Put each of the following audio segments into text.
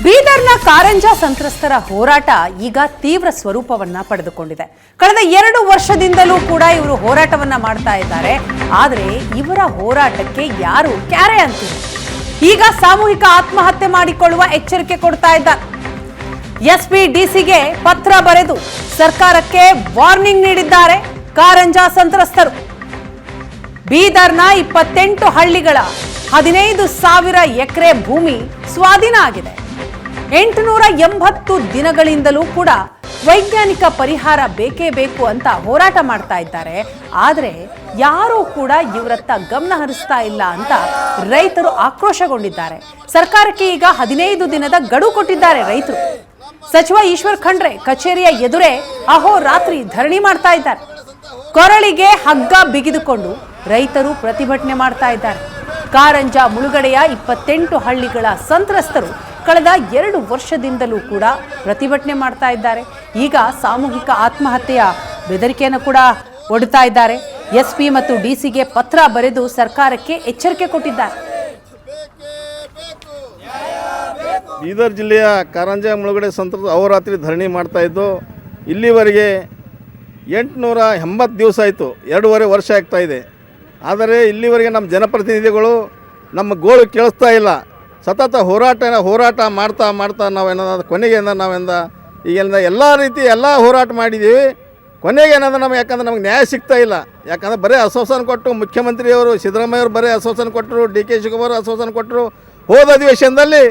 ಬೀದರ್ನ ಕಾರಂಜ ಸಂತ್ರಸ್ತರ ಹೋರಾಟ ಈಗ ತೀವ್ರ ಸ್ವರೂಪವನ್ನ ಪಡೆದುಕೊಂಡಿದೆ. ಕಳೆದ 2 ವರ್ಷದಿಂದಲೂ ಕೂಡ ಇವರು ಹೋರಾಟವನ್ನ ಮಾಡ್ತಾ ಇದ್ದಾರೆ. ಆದರೆ ಇವರ ಹೋರಾಟಕ್ಕೆ ಯಾರು ಕ್ಯಾರೆ ಅಂತಿಲ್ಲ. ಈಗ ಸಾಮೂಹಿಕ ಆತ್ಮಹತ್ಯೆ ಮಾಡಿಕೊಳ್ಳುವ ಎಚ್ಚರಿಕೆ ಕೊಡ್ತಾ ಇದ್ದಾರೆ. ಎಸ್ಪಿ ಡಿಸಿಗೆ ಪತ್ರ ಬರೆದು ಸರ್ಕಾರಕ್ಕೆ ವಾರ್ನಿಂಗ್ ನೀಡಿದ್ದಾರೆ ಕಾರಂಜ ಸಂತ್ರಸ್ತರು. ಬೀದರ್ನ 28 ಹಳ್ಳಿಗಳ 15,000 ಎಕರೆ ಭೂಮಿ ಸ್ವಾಧೀನ ಆಗಿದೆ. 880 ದಿನಗಳಿಂದಲೂ ಕೂಡ ವೈಜ್ಞಾನಿಕ ಪರಿಹಾರ ಬೇಕೇ ಬೇಕು ಅಂತ ಹೋರಾಟ ಮಾಡ್ತಾ ಇದ್ದಾರೆ. ಆದರೆ ಯಾರೂ ಕೂಡ ಇವರತ್ತ ಗಮನ ಹರಿಸ್ತಾ ಇಲ್ಲ ಅಂತ ರೈತರು ಆಕ್ರೋಶಗೊಂಡಿದ್ದಾರೆ. ಸರ್ಕಾರಕ್ಕೆ ಈಗ 15 ದಿನದ ಗಡುವು ಕೊಟ್ಟಿದ್ದಾರೆ ರೈತರು. ಸಚಿವ ಈಶ್ವರ್ ಖಂಡ್ರೆ ಕಚೇರಿಯ ಎದುರೇ ಅಹೋರಾತ್ರಿ ಧರಣಿ ಮಾಡ್ತಾ ಇದ್ದಾರೆ. ಕೊರಳಿಗೆ ಹಗ್ಗ ಬಿಗಿದುಕೊಂಡು ರೈತರು ಪ್ರತಿಭಟನೆ ಮಾಡ್ತಾ ಇದ್ದಾರೆ. ಕಾರಂಜ ಮುಳುಗಡೆಯ 28 ಹಳ್ಳಿಗಳ ಸಂತ್ರಸ್ತರು ಕಳೆದ 2 ವರ್ಷದಿಂದಲೂ ಕೂಡ ಪ್ರತಿಭಟನೆ ಮಾಡ್ತಾ ಇದ್ದಾರೆ. ಈಗ ಸಾಮೂಹಿಕ ಆತ್ಮಹತ್ಯೆಯ ಬೆದರಿಕೆಯನ್ನು ಕೂಡ ಒಡ್ತಾ ಇದ್ದಾರೆ. ಎಸ್ಪಿ ಮತ್ತು ಡಿಸಿಗೆ ಪತ್ರ ಬರೆದು ಸರ್ಕಾರಕ್ಕೆ ಎಚ್ಚರಿಕೆ ಕೊಟ್ಟಿದ್ದಾರೆ. ಬೀದರ್ ಜಿಲ್ಲೆಯ ಕಾರಂಜ ಮುಳುಗಡೆ ಸಂತ್ರಸ್ತರು ಅಹೋರಾತ್ರಿ ಧರಣಿ ಮಾಡ್ತಾ ಇದ್ದು ಇಲ್ಲಿವರೆಗೆ 880 ದಿವಸ ಆಯಿತು, 2.5 ವರ್ಷ ಆಗ್ತಾ ಇದೆ. ಆದರೆ ಇಲ್ಲಿವರೆಗೆ ನಮ್ಮ ಜನಪ್ರತಿನಿಧಿಗಳು ನಮ್ಮ ಗೋಳು ಕೇಳಿಸ್ತಾ ಇಲ್ಲ. ಸತತ ಹೋರಾಟ ಮಾಡ್ತಾ ಕೊನೆಗೆ ಈಗಿಂದ ಎಲ್ಲ ರೀತಿ ಎಲ್ಲ ಹೋರಾಟ ಮಾಡಿದ್ದೀವಿ. ಕೊನೆಗೆ ಯಾಕಂದ್ರೆ ನಮಗೆ ನ್ಯಾಯ ಸಿಗ್ತಾ ಇಲ್ಲ. ಯಾಕಂದರೆ ಬರೀ ಆಶ್ವಾಸನೆ ಕೊಟ್ಟು ಮುಖ್ಯಮಂತ್ರಿಯವರು ಸಿದ್ದರಾಮಯ್ಯವರು ಬರೀ ಆಶ್ವಾಸನೆ ಕೊಟ್ಟರು, ಡಿ.ಕೆ. ಶಿವಕುಮಾರ್ ಆಶ್ವಾಸನೆ ಕೊಟ್ಟರು. ಹೋದ ಅಧಿವೇಶನದಲ್ಲಿ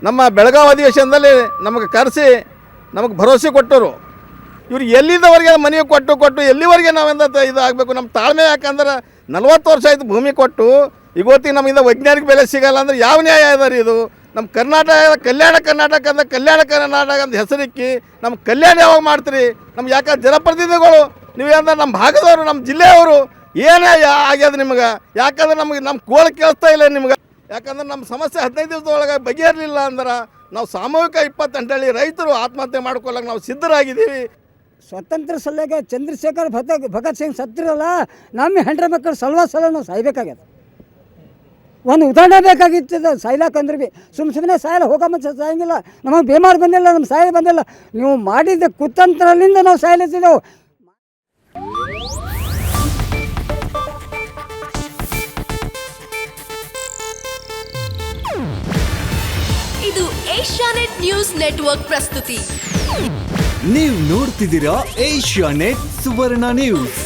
ನಮ್ಮ ಬೆಳಗಾವಿ ಅಧಿವೇಶನದಲ್ಲಿ ನಮಗೆ ಕರೆಸಿ ನಮಗೆ ಭರವಸೆ ಕೊಟ್ಟರು. ಇವ್ರು ಎಲ್ಲಿದ್ದವರೆಗೆ ಮನೆಗೆ ಕೊಟ್ಟು ಎಲ್ಲಿವರೆಗೆ ಇದಾಗಬೇಕು ನಮ್ಮ ತಾಳ್ಮೆ. ಯಾಕಂದ್ರೆ 40 ವರ್ಷ ಆಯಿತು ಭೂಮಿ ಕೊಟ್ಟು, ಇವತ್ತಿಗೆ ನಮ್ಮಿಂದ ವೈಜ್ಞಾನಿಕ ಬೆಲೆ ಸಿಗಲ್ಲ ಅಂದರೆ ಯಾವ ನ್ಯಾಯ ಇದೆ ರೀ ಇದು? ನಮ್ಮ ಕಲ್ಯಾಣ ಕರ್ನಾಟಕ ಅಂತ ಹೆಸರಿಕ್ಕಿ ನಮ್ಮ ಕಲ್ಯಾಣ ಯಾವಾಗ ಮಾಡ್ತೀರಿ? ನಮ್ಗೆ ಯಾಕಂದ್ರೆ ಜನಪ್ರತಿನಿಧಿಗಳು ನೀವೇಂದ್ರೆ ನಮ್ಮ ಭಾಗದವರು, ನಮ್ಮ ಜಿಲ್ಲೆಯವರು ಏನೇ ಆಗ್ಯದ ನಿಮ್ಗೆ? ಯಾಕಂದ್ರೆ ನಮ್ಮ ಕೋಳ ಕೇಳಿಸ್ತಾ ಇಲ್ಲ ನಿಮ್ಗೆ. ಯಾಕಂದ್ರೆ ನಮ್ಮ ಸಮಸ್ಯೆ 15 ದಿವಸದೊಳಗೆ ಬಗೆಹರಲಿಲ್ಲ ಅಂದ್ರೆ ನಾವು ಸಾಮೂಹಿಕ 28 ಹಳ್ಳಿ ರೈತರು ಆತ್ಮಹತ್ಯೆ ಮಾಡ್ಕೊಳ್ಳೋಕೆ ನಾವು ಸಿದ್ಧರಾಗಿದ್ದೀವಿ. ಸ್ವತಂತ್ರ ಸಲುವಾಗಿ ಚಂದ್ರಶೇಖರ್ ಭಗತ್ ಸಿಂಗ್ ಸತ್ತಿರಲ್ಲ, ನಮ್ಮ ಹೆಂಡ್ರ ಮಕ್ಕಳು ಸಲ ನಾವು ಸಾಯ್ಬೇಕಾಗ್ಯದ. ಒಂದು ಉದಾಹರಣೆ ಬೇಕಾಗಿತ್ತು ಸಾಯ್ಲಾಕಂದ್ರೆ ಭೀ ಸುಮ್ಮನೆ ಸಾಯಲ್ಲ, ಹೋಗೋ ಮುಂಚೆ ಸಾಯಂಗಿಲ್ಲ. ನಮಗೆ ಬೇಮಾರು ಬಂದಿಲ್ಲ, ನಮ್ಮ ಸಾಯ ಬಂದಿಲ್ಲ. ನೀವು ಮಾಡಿದ ಕುತಂತ್ರದಿಂದ ನಾವು ಸಾಯಲಿದ್ದೇವೆ. ಇದು ಏಷ್ಯಾನೆಟ್ ನ್ಯೂಸ್ ನೆಟ್ವರ್ಕ್ ಪ್ರಸ್ತುತಿ. ನೀವು ನೋಡ್ತಿದ್ದೀರಾ ಏಷ್ಯಾನೆಟ್ ಸುವರ್ಣ ನ್ಯೂಸ್.